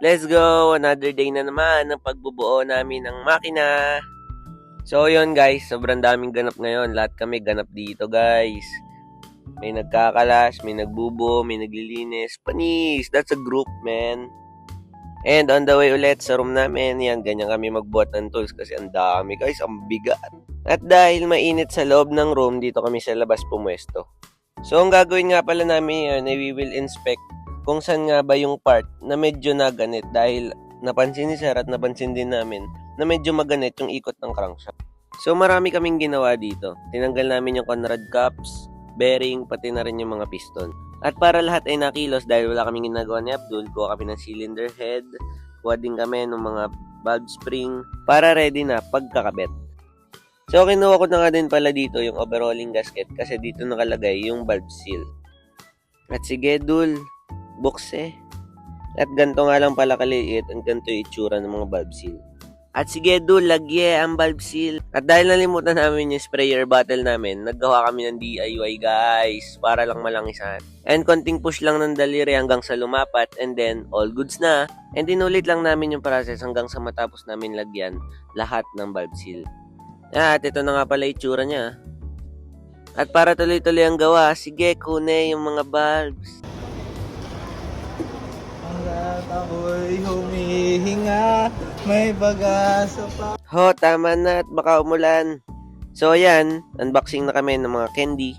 Let's go! Another day na naman ng pagbubuo namin ng makina. So yun guys, sobrang daming ganap ngayon. Lahat kami ganap dito guys. May nagkakalas, may nagbubo, may naglilinis. Panis! That's a group, man. And on the way ulit sa room namin, yan, ganyan kami magbuhat ng tools kasi ang dami guys, ang bigat. At dahil mainit sa loob ng room, dito kami sa labas pumwesto. So ang gagawin nga pala namin yun, we will inspect kung saan nga ba yung part na medyo naganit dahil napansin ni Sir at napansin din namin na medyo maganit yung ikot ng crankshaft. So marami kaming ginawa dito. Tinanggal namin yung Conrad cups, bearing, pati na rin yung mga piston. At para lahat ay nakilos dahil wala kaming ginagawa ni Abdul, kuha kami ng cylinder head, kuha din kami ng mga valve spring para ready na pagkakabit. So kinuha ko na nga din pala dito yung overhauling gasket kasi dito nakalagay yung valve seal. At sige Dul, bukse. At ganito nga lang pala kaliit at ganito yung itsura ng mga valve seal. At sige Dul, lagye ang valve seal. At dahil nalimutan namin yung sprayer bottle namin, naggawa kami ng DIY guys para lang malangisan. And konting push lang ng daliri hanggang sa lumapat and then all goods na. And inulit lang namin yung process hanggang sa matapos namin lagyan lahat ng valve seal. At ito na nga pala itsura niya. At para tuloy-tuloy ang gawa, sige kune yung mga valves. Ako'y humihinga, may pag-asa pa. Ho, tama na at baka umulan. So ayan, unboxing na kami ng mga candy.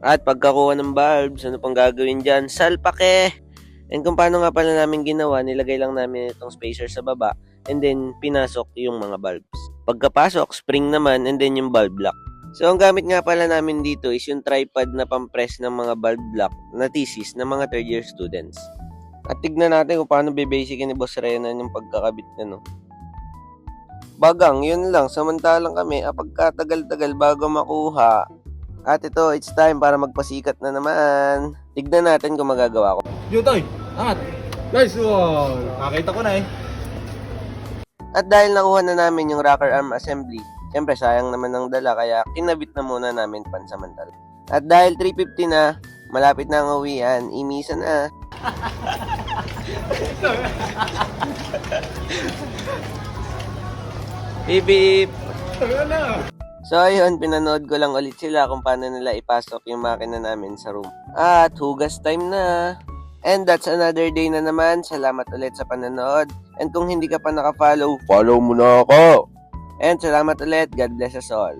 At pagkakuha ng bulbs, ano pang gagawin dyan? Salpake! And kung paano nga pala namin ginawa, nilagay lang namin itong spacer sa baba and then pinasok yung mga bulbs. Pagkapasok, spring naman and then yung bulb lock. So, ang gamit nga pala namin dito is yung tripod na pampress ng mga bulb block na thesis ng mga third year students. At tignan natin kung paano bibasicin ni Boss Renan yung pagkakabit na, no? Bagang, yun lang. Samantalang kami, pagkatagal-tagal bago makuha. At ito, it's time para magpasikat na naman. Tignan natin kung magagawa ko. Yutoy, angat. Nice one. Nakita ko na eh. At dahil nakuha na namin yung rocker arm assembly, siyempre, sayang naman ng dala, kaya kinabit na muna namin pansamantala. At dahil 3:50 na, malapit na ang uwian, imisa na. Beep beep! So ayun, pinanood ko lang ulit sila kung paano nila ipasok yung makina namin sa room. At hugas time na! And that's another day na naman. Salamat ulit sa panonood. And kung hindi ka pa naka-follow, follow mo na ako! And salamat ulit. God bless us all.